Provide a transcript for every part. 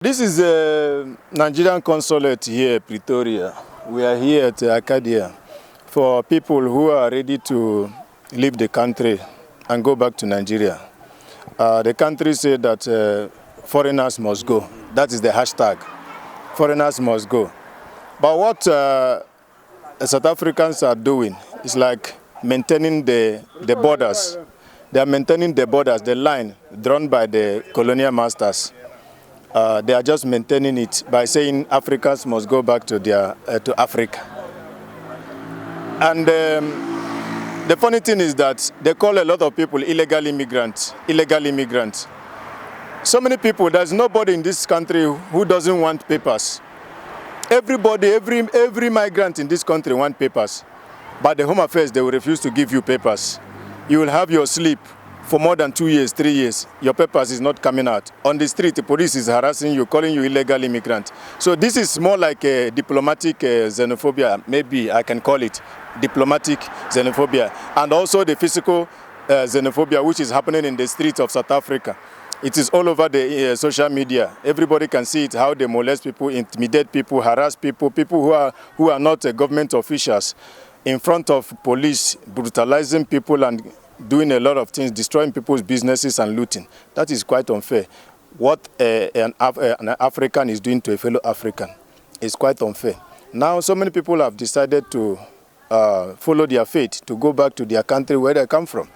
This is the Nigerian consulate here, Pretoria. We are here at Arcadia for people who are ready to leave the country and go back to Nigeria. The country said that foreigners must go. That is the hashtag. Foreigners must go. But what South Africans are doing is like maintaining the borders. They are maintaining the borders, the line drawn by the colonial masters. They are just maintaining it by saying Africans must go back to to Africa. And the funny thing is that they call a lot of people illegal immigrants. Illegal immigrants. So many people, there's nobody in this country who doesn't want papers. Everybody, every migrant in this country wants papers. But the Home Affairs, they will refuse to give you papers. You will have your slip for more than 2 years, 3 years. Your papers is not coming out. On the street, the police is harassing you, calling you illegal immigrant. So this is more like a diplomatic xenophobia, maybe I can call it diplomatic xenophobia. And also the physical xenophobia, which is happening in the streets of South Africa. It is all over the social media. Everybody can see it, how they molest people, intimidate people, harass people, people who are not government officials in front of police, brutalizing people and doing a lot of things, destroying people's businesses and looting. That is quite unfair. What an African is doing to a fellow African is quite unfair. Now, so many people have decided to follow their fate, to go back to their country where they come from.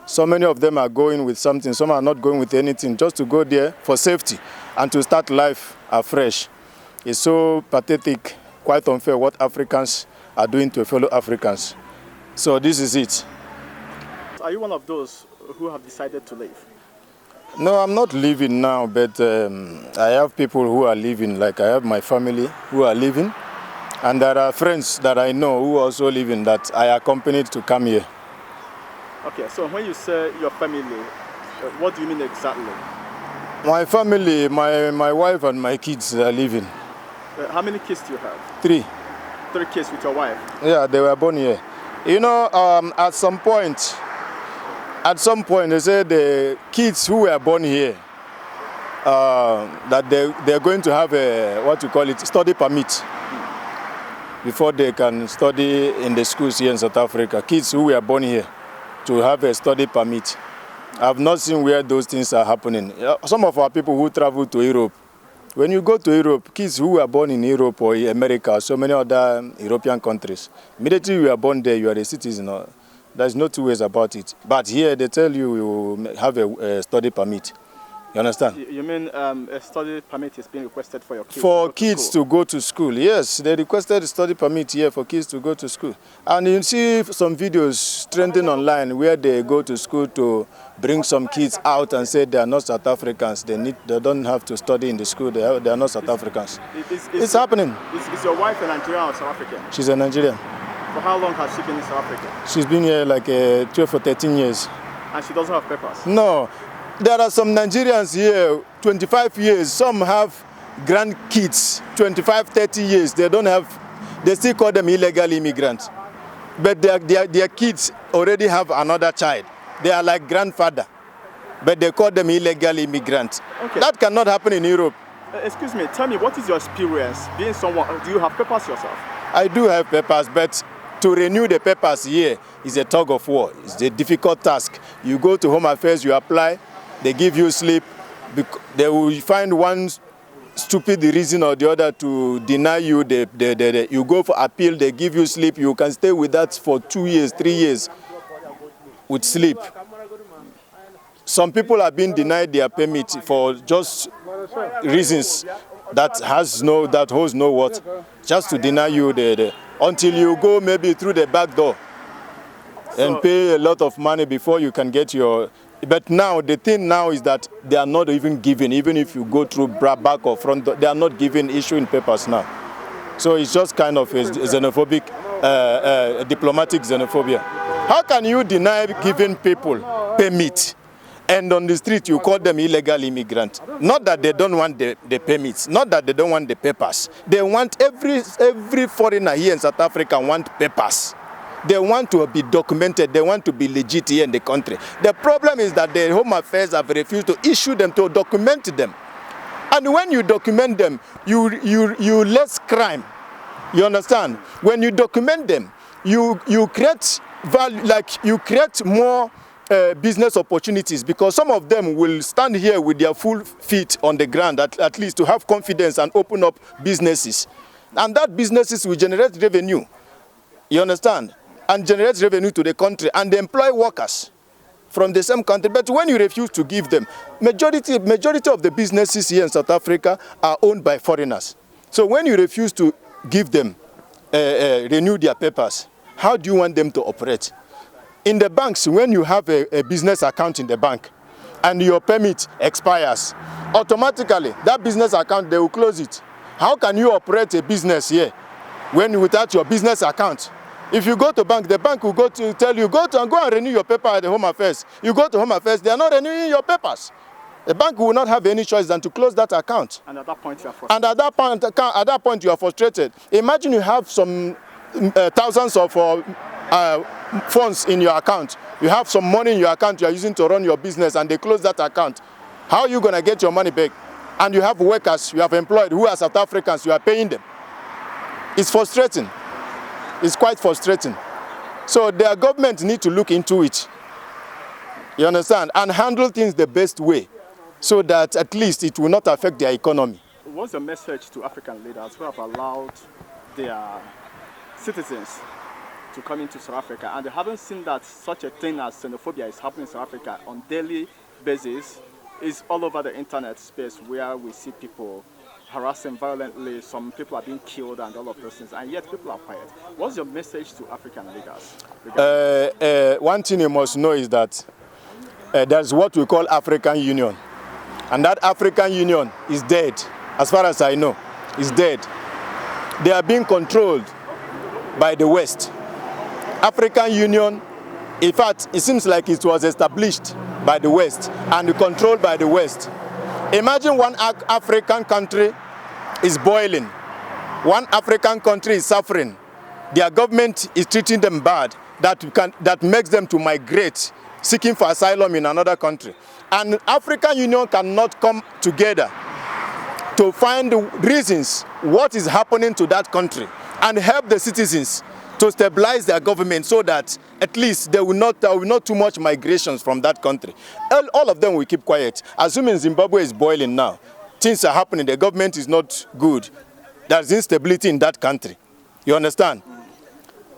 So many of them are going with something, some are not going with anything, just to go there for safety and to start life afresh. It's so pathetic, quite unfair what Africans are doing to fellow Africans. So this is it. Are you one of those who have decided to leave? No, I'm not leaving now, but I have people who are leaving, like I have my family who are leaving, and there are friends that I know who are also leaving that I accompanied to come here. Okay, so when you say your family, what do you mean exactly? My family, my wife and my kids are leaving. How many kids do you have? 3. 3 kids with your wife? Yeah, they were born here. You know, at some point, they said the kids who were born here, that they're going to have a, study permit before they can study in the schools here in South Africa. Kids who were born here to have a study permit. I've not seen where those things are happening. Some of our people who travel to Europe, when you go to Europe, kids who were born in Europe or America or so many other European countries, immediately you are born there, you are a citizen. There's no two ways about it. But here they tell you you have a study permit. You understand? You mean a study permit is being requested for your kids? For kids to go to school, yes. They requested a study permit here for kids to go to school. And you see some videos trending online where they go to school to bring some kids out and say they are not South Africans. They don't have to study in the school. They are not South Africans. It's happening. Is your wife a Nigerian or South African? She's a Nigerian. For how long has she been in South Africa? She's been here like 12 or 13 years. And she doesn't have papers? No. There are some Nigerians here, 25 years. Some have grandkids, 25, 30 years. They still call them illegal immigrants. But their kids already have another child. They are like grandfather. But they call them illegal immigrants. Okay. That cannot happen in Europe. Excuse me, tell me, what is your experience being someone? Do you have papers yourself? I do have papers, but to renew the papers here is a tug of war. It's a difficult task. You go to Home Affairs, you apply, they give you slip. They will find one stupid reason or the other to deny you. You go for appeal, they give you slip. You can stay with that for 2 years, 3 years with slip. Some people have been denied their permit for just reasons that holds no worth, just to deny you until you go maybe through the back door and pay a lot of money before you can get your. But now, the thing now is that they are not even given, even if you go through back or front, they are not given issuing papers now. So it's just kind of a xenophobic, diplomatic xenophobia. How can you deny giving people permit and on the street you call them illegal immigrants? Not that they don't want the permits, not that they don't want the papers. They want every foreigner here in South Africa want papers. They want to be documented. They want to be legit here in the country. The problem is that the Home Affairs have refused to issue them, to document them. And when you document them, you less crime. You understand? When you document them, you create value, like you create more business opportunities, because some of them will stand here with their full feet on the ground, at least to have confidence and open up businesses. And that businesses will generate revenue. You understand? And generate revenue to the country, and they employ workers from the same country. But when you refuse to give them, majority of the businesses here in South Africa are owned by foreigners. So when you refuse to give them, renew their papers, how do you want them to operate? In the banks, when you have a business account in the bank and your permit expires, automatically that business account, they will close it. How can you operate a business here when without your business account? If you go to bank, the bank will tell you, go and renew your paper at the Home Affairs. You go to Home Affairs, they are not renewing your papers. The bank will not have any choice than to close that account. And at that point you are frustrated. And at that point you are frustrated. Imagine you have some thousands of funds in your account. You have some money in your account you are using to run your business, and they close that account. How are you going to get your money back? And you have workers you have employed who are South Africans, you are paying them. It's frustrating. It's quite frustrating. So their government need to look into it. You understand? And handle things the best way, so that at least it will not affect their economy. What's the message to African leaders who have allowed their citizens to come into South Africa, and they haven't seen that such a thing as xenophobia is happening in South Africa on daily basis? Is all over the internet space where we see people harassing violently, some people are being killed and all of those things, and yet people are quiet. What's your message to African leaders? One thing you must know is that there's what we call African Union. And that African Union is dead, as far as I know, is dead. They are being controlled by the West. African Union, in fact, it seems like it was established by the West and controlled by the West. Imagine one African country is boiling. One African country is suffering. Their government is treating them bad. That makes them to migrate, seeking for asylum in another country. And African Union cannot come together to find the reasons what is happening to that country and help the citizens to stabilize their government, so that at least there will not too much migrations from that country. All of them will keep quiet. Assuming Zimbabwe is boiling now, things are happening, the government is not good. There's instability in that country. You understand?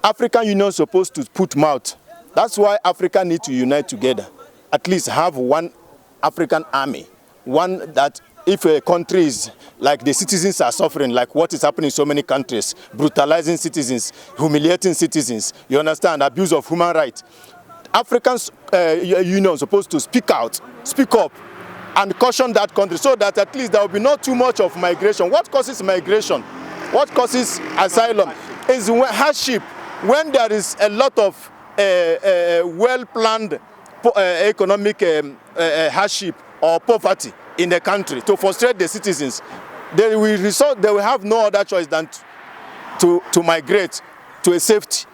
African Union is supposed to put mouth. That's why Africa needs to unite together. At least have one African army. One that if a country is like the citizens are suffering, like what is happening in so many countries, brutalizing citizens, humiliating citizens, you understand, abuse of human rights. African Union is supposed to speak out, speak up, and caution that country, so that at least there will be not too much of migration. What causes migration? What causes asylum? Is hardship. When there is a lot of well-planned economic hardship or poverty in the country to frustrate the citizens, they will have no other choice than to migrate to a safety.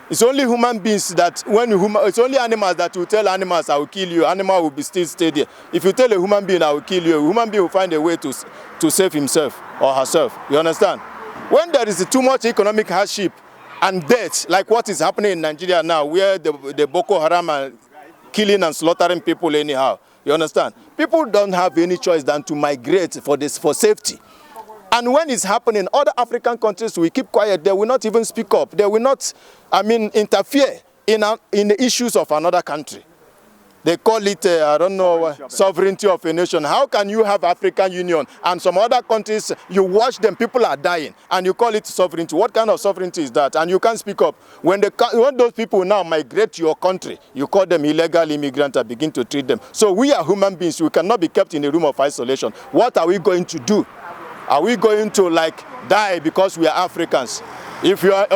It's only human beings that it's only animals that will tell animals, I will kill you. Animal will still stay there. If you tell a human being, I will kill you, a human being will find a way to save himself or herself. You understand? When there is too much economic hardship and death, like what is happening in Nigeria now, where the Boko Haram are killing and slaughtering people anyhow, you understand? People don't have any choice than to migrate for safety. And when it's happening, other African countries will keep quiet. They will not even speak up. They will not, interfere in the issues of another country. They call it, sovereignty of a nation. How can you have African Union and some other countries, you watch them, people are dying, and you call it sovereignty? What kind of sovereignty is that? And you can't speak up. When those people now migrate to your country, you call them illegal immigrants and begin to treat them. So we are human beings. We cannot be kept in a room of isolation. What are we going to do? Are we going to die because we are Africans? If you are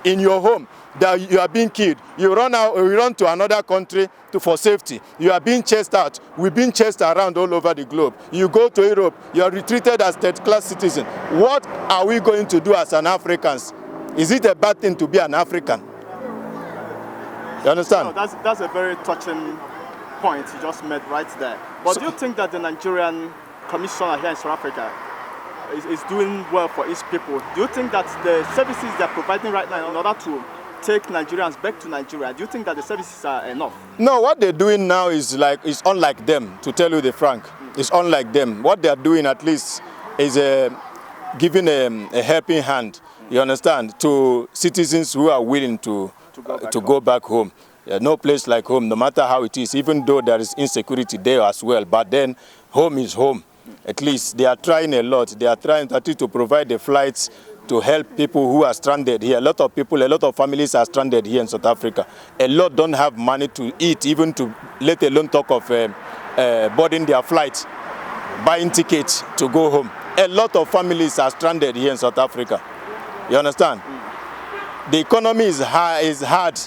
in your home, that you are being killed, you run to another country for safety. You are being chased out. We've been chased around all over the globe. You go to Europe, you are treated as third-class citizen. What are we going to do as an Africans? Is it a bad thing to be an African? You understand? No, that's a very touching point you just made right there. But do you think that the Nigerian commissioner here in South Africa is doing well for its people. Do you think that the services they're providing right now in order to take Nigerians back to Nigeria, do you think that the services are enough? No, what they're doing now is unlike them, to tell you the frank. It's unlike them. What they're doing at least is giving a helping hand, you understand, to citizens who are willing to go back home. No place like home, no matter how it is, even though there is insecurity there as well. But then home is home. At least they are trying a lot. They are trying to provide the flights to help people who are stranded here. A lot of people, a lot of families are stranded here in South Africa. A lot don't have money to eat, even to let alone talk of boarding their flights, buying tickets to go home. A lot of families are stranded here in South Africa. You understand? The economy is hard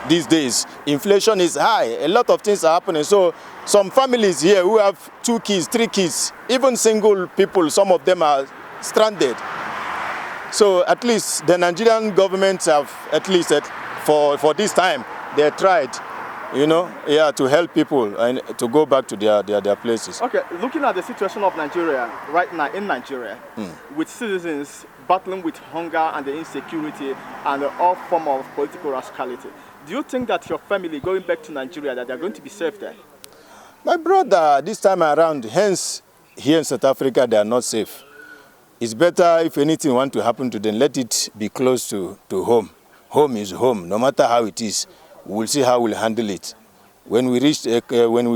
these days. Inflation is high. A lot of things are happening. So some families here who have 2 kids, 3 kids, even single people, some of them are stranded. So at least the Nigerian government have, at least for this time, they tried, to help people and to go back to their places. Okay, looking at the situation of Nigeria right now in Nigeria, with citizens battling with hunger and the insecurity and all form of political rascality, do you think that your family going back to Nigeria, that they're going to be safe there? My brother, this time around, hence here in South Africa, they are not safe. It's better if anything want to happen to them, let it be close to home. Home is home, no matter how it is. We'll see how we'll handle it. When we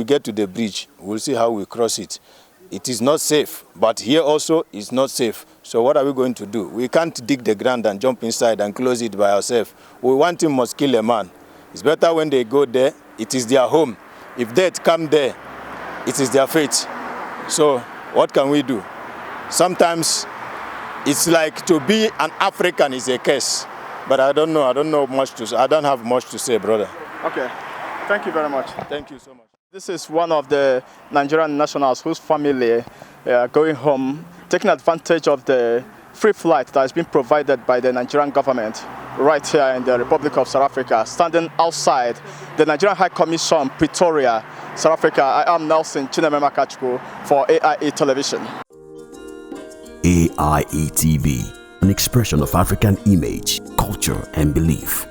get to the bridge, we'll see how we cross it. It is not safe, but here also it's not safe. So what are we going to do? We can't dig the ground and jump inside and close it by ourselves. We want him must kill a man. It's better when they go there, it is their home. If death come there, it is their fate. So what can we do? Sometimes it's like to be an African is a curse. But I don't know much to say. I don't have much to say, brother. Okay. Thank you very much. Thank you so much. This is one of the Nigerian nationals whose family are going home, taking advantage of the free flight that has been provided by the Nigerian government right here in the Republic of South Africa, standing outside the Nigerian High Commission Pretoria, South Africa. I am Nelson Chinememakachuku for AIE Television. AIE TV, an expression of African image, culture, and belief.